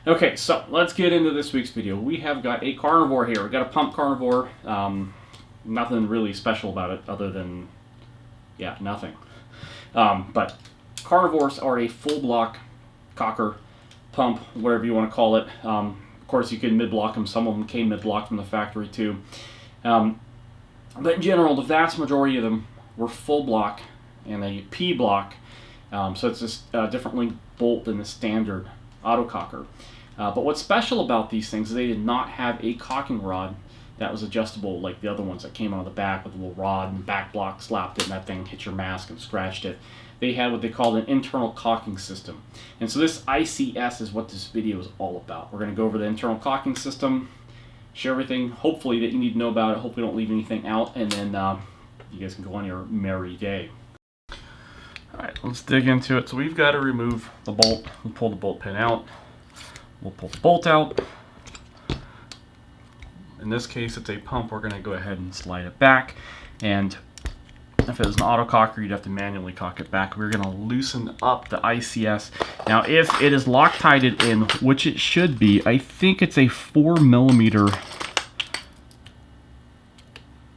Okay, so let's get into this week's video. We have got a Karnivor here. We got a pump Karnivor. Nothing really special about it other than, yeah, nothing. But Karnivores are a full block cocker, pump, whatever you want to call it. Of course, you can mid-block them. Some of them came mid-block from the factory too. But in general, the vast majority of them were full block and a P block. So it's just a different link bolt than the standard autococker. But what's special about these things is they did not have a cocking rod that was adjustable like the other ones that came out of the back with a little rod and back block, slapped it, and that thing hit your mask and scratched it. They had what they called an internal cocking system. And so this ICS is what this video is all about. We're going to go over the internal cocking system, share everything, hopefully, that you need to know about it. Hopefully, don't leave anything out, and then you guys can go on your merry day. Alright, let's dig into it. So we've got to remove the bolt. We'll pull the bolt pin out. We'll pull the bolt out. In this case, it's a pump. We're going to go ahead and slide it back. And if it was an autococker, you'd have to manually cock it back. We're going to loosen up the ICS. Now, if it is Loctited in, which it should be, I think it's a 4mm.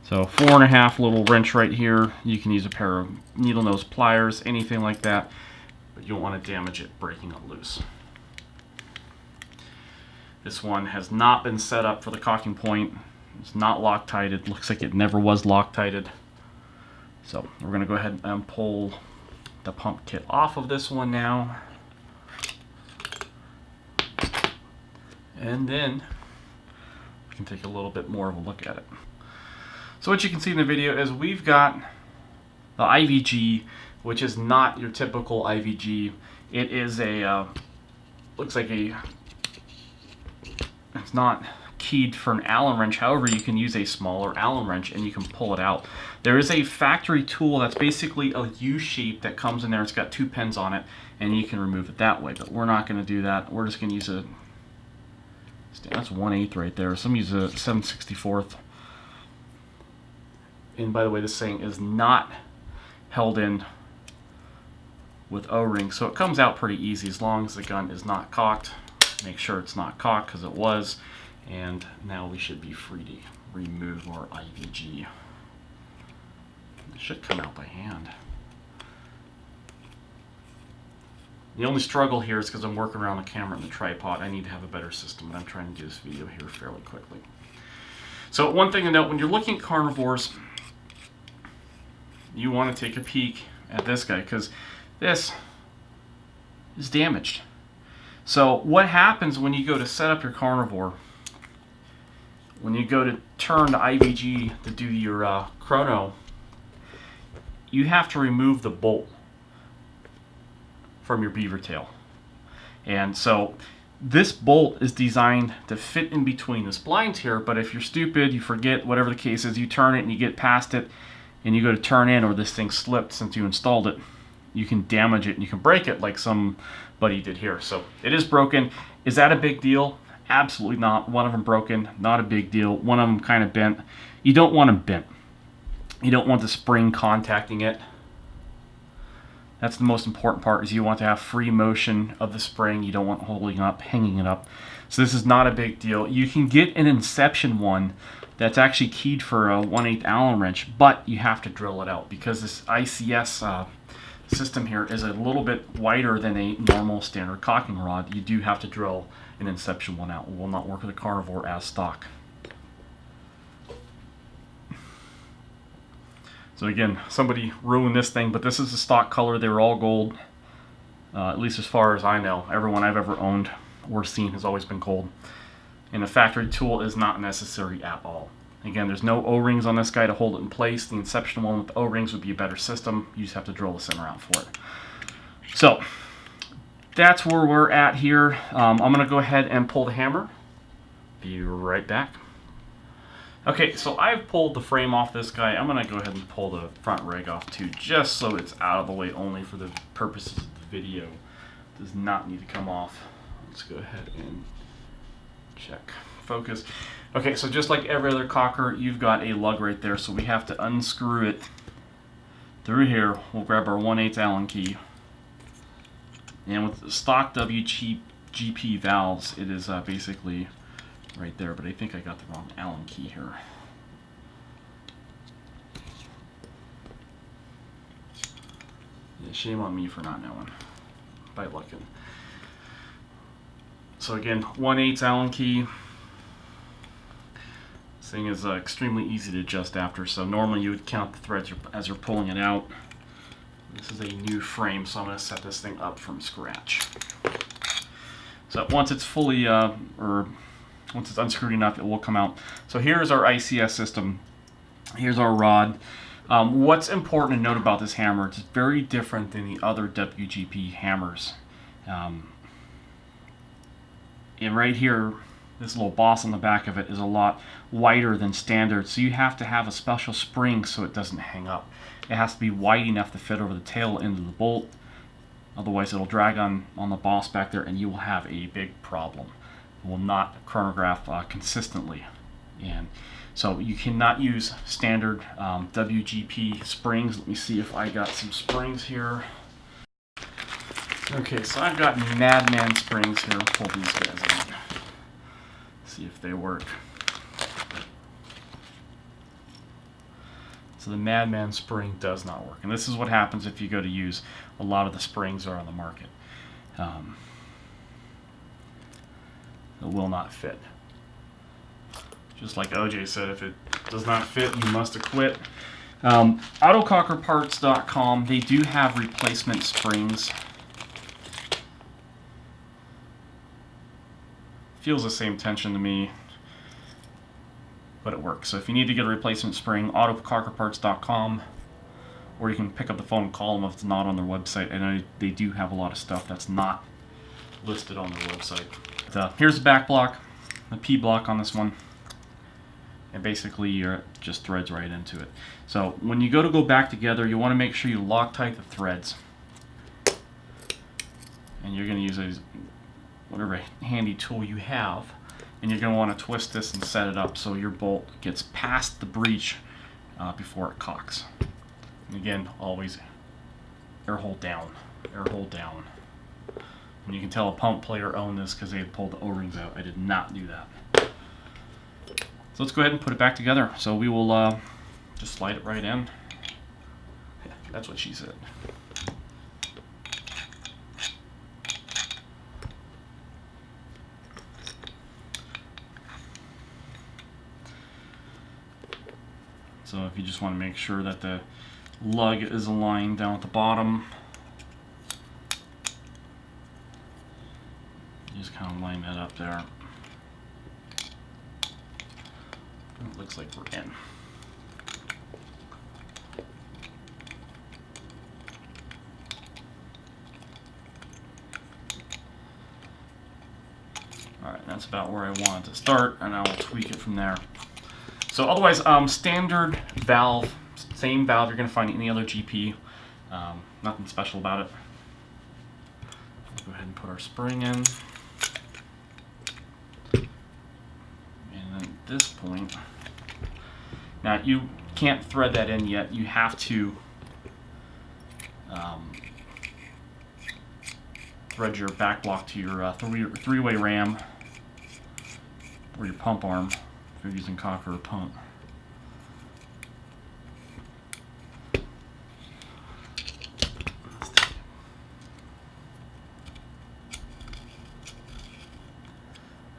So 4.5 little wrench right here. You can use a pair of needle nose pliers, anything like that. But you don't want to damage it breaking it loose. This one has not been set up for the cocking point. It's not Loctited. Looks like it never was Loctited. So we're going to go ahead and pull the pump kit off of this one now. And then we can take a little bit more of a look at it. So what you can see in the video is we've got the IVG, which is not your typical IVG. It is a, looks like a, it's not keyed for an Allen wrench. However, you can use a smaller Allen wrench and you can pull it out. There is a factory tool that's basically a U shape that comes in there. It's got 2 pins on it, and you can remove it that way. But we're not going to do that. We're just going to use a, that's 1/8 right there. Some use a 7/64. And by the way, this thing is not held in with O-rings, so it comes out pretty easy as long as the gun is not cocked. Make sure it's not cocked, because it was. And now we should be free to remove our IVG. It should come out by hand. The only struggle here is because I'm working around the camera and the tripod. I need to have a better system, but I'm trying to do this video here fairly quickly. So one thing to note, when you're looking at Karnivores, you want to take a peek at this guy, because this is damaged. So what happens when you go to set up your Karnivor, when you go to turn the IVG to do your chrono, you have to remove the bolt from your beaver tail. And so this bolt is designed to fit in between the splines here, but if you're stupid, you forget, whatever the case is, you turn it and you get past it, and you go to turn in, or this thing slipped since you installed it, you can damage it and you can break it like somebody did here. So it is broken. Is that a big deal? Absolutely not. One of them broken, not a big deal. One of them kind of bent. You don't want them bent. You don't want the spring contacting it. That's the most important part, is you want to have free motion of the spring. You don't want holding up, hanging it up. So this is not a big deal. You can get an Inception one that's actually keyed for a 1/8 Allen wrench, but you have to drill it out, because this ICS system here is a little bit wider than a normal standard cocking rod. You do have to drill an Inception one out. It will not work with a Karnivor as stock. So again, somebody ruined this thing, but this is the stock color. They were all gold, at least as far as I know. Everyone I've ever owned or seen has always been gold. And the factory tool is not necessary at all. Again, there's no O-rings on this guy to hold it in place. The Inception one with O-rings would be a better system. You just have to drill the center out for it. So that's where we're at here. I'm going to go ahead and pull the hammer. Be right back. Okay, so I've pulled the frame off this guy. I'm going to go ahead and pull the front rig off too, just so it's out of the way only for the purposes of the video. It does not need to come off. Let's go ahead and check focus. Okay, so just like every other cocker, you've got a lug right there, so we have to unscrew it through here. We'll grab our 1/8 Allen key, and with the stock W GP valves, it is basically right there, but I think I got the wrong Allen key here. Yeah, shame on me for not knowing. By looking. So again, 1/8 Allen key. This thing is extremely easy to adjust after, so normally you would count the threads as you're pulling it out. This is a new frame, so I'm going to set this thing up from scratch. So once it's fully, once it's unscrewed enough, it will come out. So here's our ICS system. Here's our rod. What's important to note about this hammer, it's very different than the other WGP hammers. And right here, this little boss on the back of it is a lot wider than standard, so you have to have a special spring so it doesn't hang up. It has to be wide enough to fit over the tail end of the bolt. Otherwise, it'll drag on the boss back there, and you will have a big problem. It will not chronograph consistently. And so you cannot use standard WGP springs. Let me see if I got some springs here. Okay, so I've got Madman springs here. I'll pull these guys out. See if they work. So the Madman spring does not work. And this is what happens if you go to use a lot of the springs that are on the market. It will not fit. Just like OJ said, if it does not fit, you must acquit. AutoCockerParts.com, they do have replacement springs. Feels the same tension to me, but it works. So if you need to get a replacement spring, AutoCockerParts.com, or you can pick up the phone and call them if it's not on their website. I know they do have a lot of stuff that's not listed on their website. But, here's the back block, the P block on this one, and basically it just threads right into it. So when you go back together, you want to make sure you Loctite the threads, and you're going to use whatever handy tool you have, and you're going to want to twist this and set it up so your bolt gets past the breech before it cocks. And again, always air hole down, air hole down. And you can tell a pump player owned this because they had pulled the O-rings out. I did not do that. So let's go ahead and put it back together. So we will just slide it right in. Yeah, that's what she said. So if you just want to make sure that the lug is aligned down at the bottom, you just kind of line that up there. It looks like we're in. Alright, that's about where I want it to start, and I will tweak it from there. So otherwise, standard valve, same valve you're going to find in any other GP. Nothing special about it. We'll go ahead and put our spring in. And then at this point, now you can't thread that in yet. You have to thread your back block to your three-way ram or your pump arm. If you're using cocker or pump.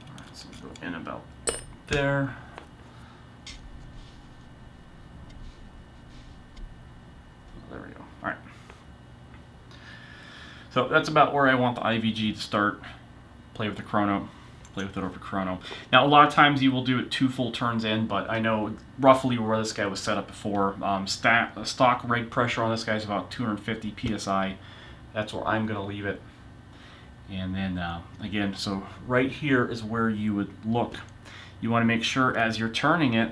Alright, so we'll go in about there. There we go. Alright. So that's about where I want the IVG to start. Play with the chrono. Play with it over chrono. Now, a lot of times you will do it 2 full turns in, but I know roughly where this guy was set up before. Stock reg pressure on this guy is about 250 psi. That's where I'm going to leave it. And then, again, so right here is where you would look. You want to make sure as you're turning it,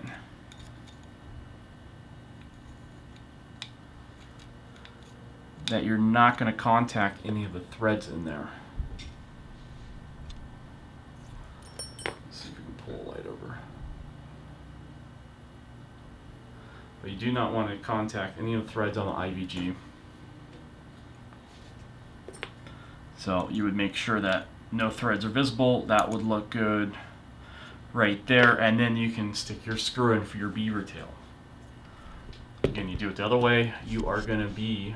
that you're not going to contact any of the threads in there. But you do not want to contact any of the threads on the IVG. So you would make sure that no threads are visible. That would look good right there, and then you can stick your screw in for your beaver tail. Again, you do it the other way, you are going to be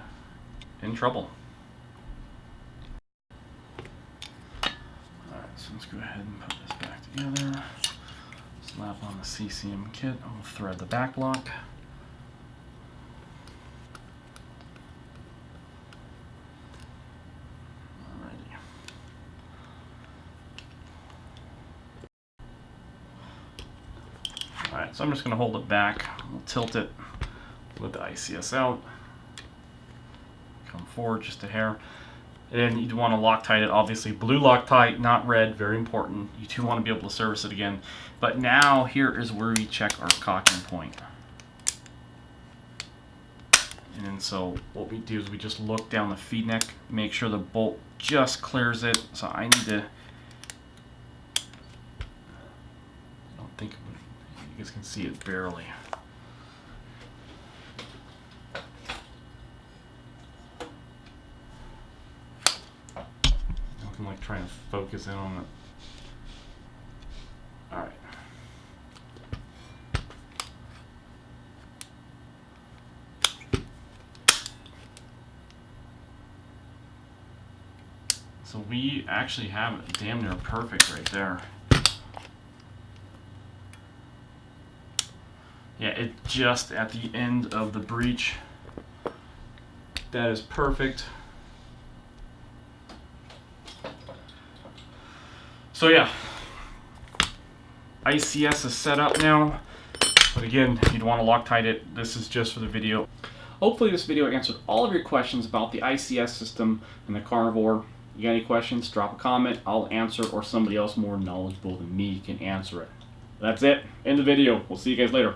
in trouble. Alright, so let's go ahead and put this back together. Slap on the CCM kit, and we'll thread the back block. Alright, so I'm just going to hold it back. We'll tilt it with the ICS out. Come forward just a hair. And then you want to Loctite it, obviously. Blue Loctite, not red, very important. You do want to be able to service it again. But now, here is where we check our cocking point. And then so what we do is we just look down the feed neck, make sure the bolt just clears it. So I need to... I don't think... You guys can see it barely. I'm like trying to focus in on it. Alright. So we actually have it damn near perfect right there. Yeah, it just at the end of the breech. That is perfect. So yeah, ICS is set up now, but again, you'd want to Loctite it. This is just for the video. Hopefully this video answered all of your questions about the ICS system and the Karnivor. You got any questions, drop a comment, I'll answer, or somebody else more knowledgeable than me can answer it. That's it, end the video. We'll see you guys later.